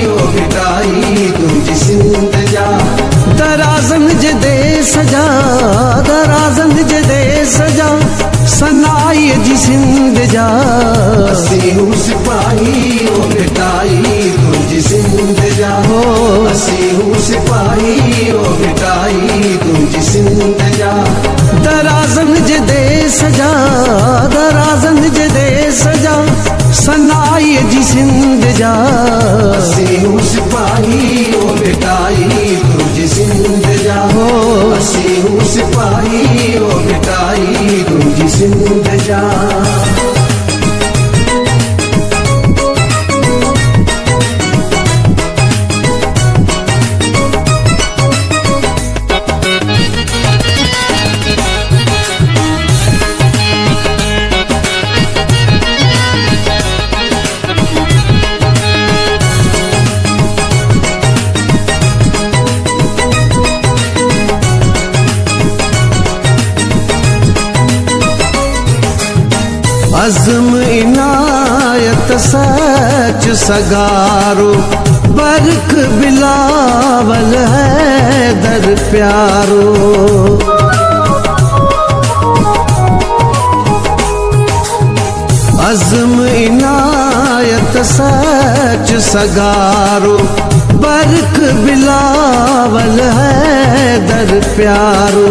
ओ मिटाई तुझी सिंध जा। दराज़न जे दे सजा, दराज़न जे दे सजा, सनाई जी सिंध जा। असीं हूं सिपाही ओ मिटाई तुझी सिंध जा। असीं हूं सिपाही ओ मिटाई तुझी सिंध जा। दराज़न जे दे सजा, दराज़न जे दे सजा, सनाई जी सिंध जा। असीं हूं सिपाही ओ मिटाई तुझी सिंध जा। असीं हूं सिपाही ओ मिटाई तुझी सिंध जा। अज़्म इनायत सच सगारो, बरक बिलावल है दर प्यारो। अज़्म इनायत सच सगारो, बरक बिलावल है दर प्यारो।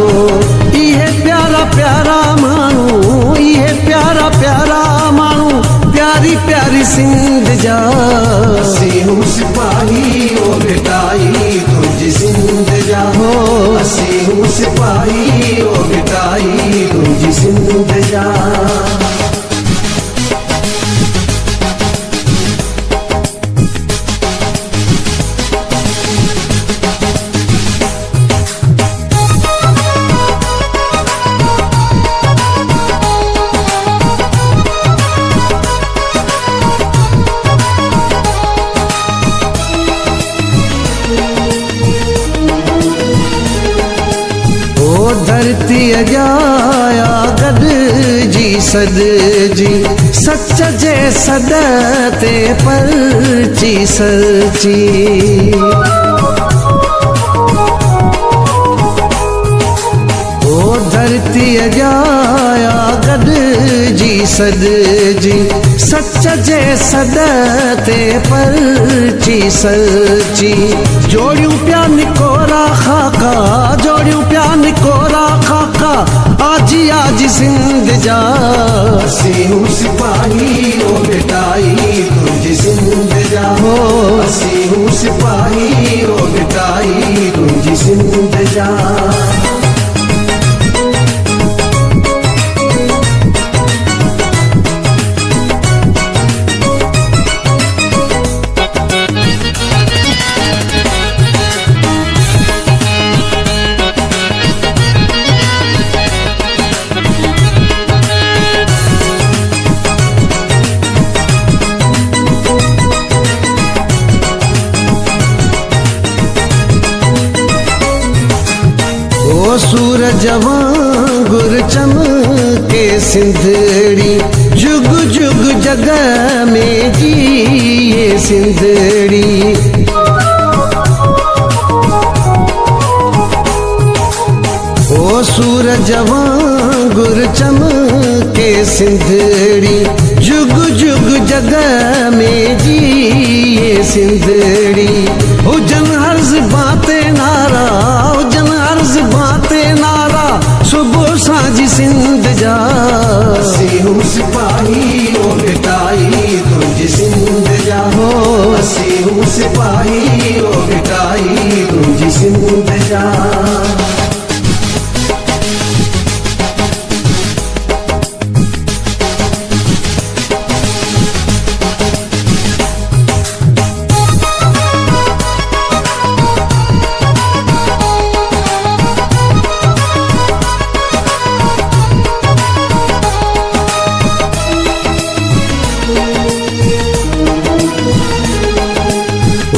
इहे प्यारा प्यारा मानू, इहे प्यारा प्यारा मानू, प्यारी प्यारी सिंध जा। असीं हूं सिपाही ओ मिटाई तुझी सिंध जा। असीं हूं सिपाही ओ मिटाई तुझी सिंध जा। धरती अजाया गड जी सद जी, सच जे सद ते परची सची। ओ धरती अजाया गड जी सद जी, सच जे सद ते परची सची। जोड़ियूं पिया निकोरा खाका, जोड़ियूं पिया निकोरा खाका, आजी आजी सिंध जा। असीं हूं सिपाही ओ मिटाई तुझी सिंध जा। असीं हूं सिपाही ओ मिटाई तुझी सिंध जा। सूरज वांगुर चमके सिंधड़ी, जुग जुग जगह में जिए सिंधड़ी। ओ सूरज वांगुर चमके सिंधड़ी, जुग जुग जगह में जिए सिंधड़ी। हुजन हर्ज बातें नारा, हुजन हर्ज बातें नारा, सुबह सांझ सिंध जा। असीं हूं सिपाही ओ मिटाई तुझी सिंध जा। असीं हूं सिपाही ओ मिटाई तुझी सिंध जा।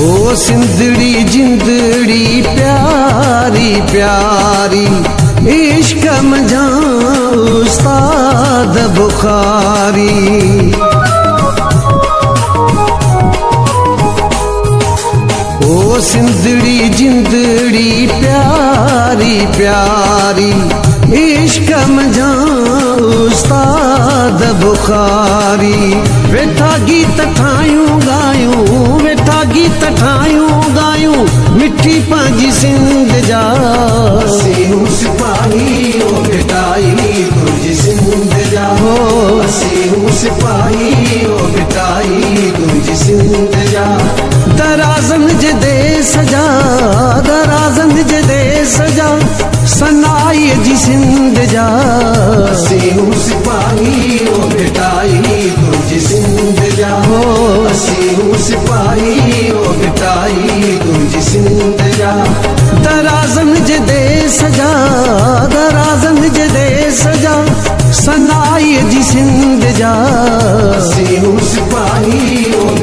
ओ सिंधड़ी जिंदड़ी प्यारी प्यारी, इश्क मजा उस्ताद बुखारी। प्यारी इश्क मजा उस्ताद बुखारी वेठा गीत ठायूं गायूं वेठा गीत ठायूं गायूं मिठी पंहिंजी सिंध जा असीं हूं सिपाही ओ बेटाई तुंहिंजी सिंध जा हो असीं हूं सिपाही ओ बेटाई तुंहिंजी सिंध जा दराज़न जे देस जा दराज़न जे देस जा सनाई जी सिंध जा असीं हूं सिपाही ओ बेटाई तुंहिंजी सिंध जा हो असीं हूं सिपाही ओ बेटाई तुंहिंजी सिंध जा दराज़न जे देस जा दराज़न जे देस जा सनाई जी सिंध जा असीं हूं सिपाही ओ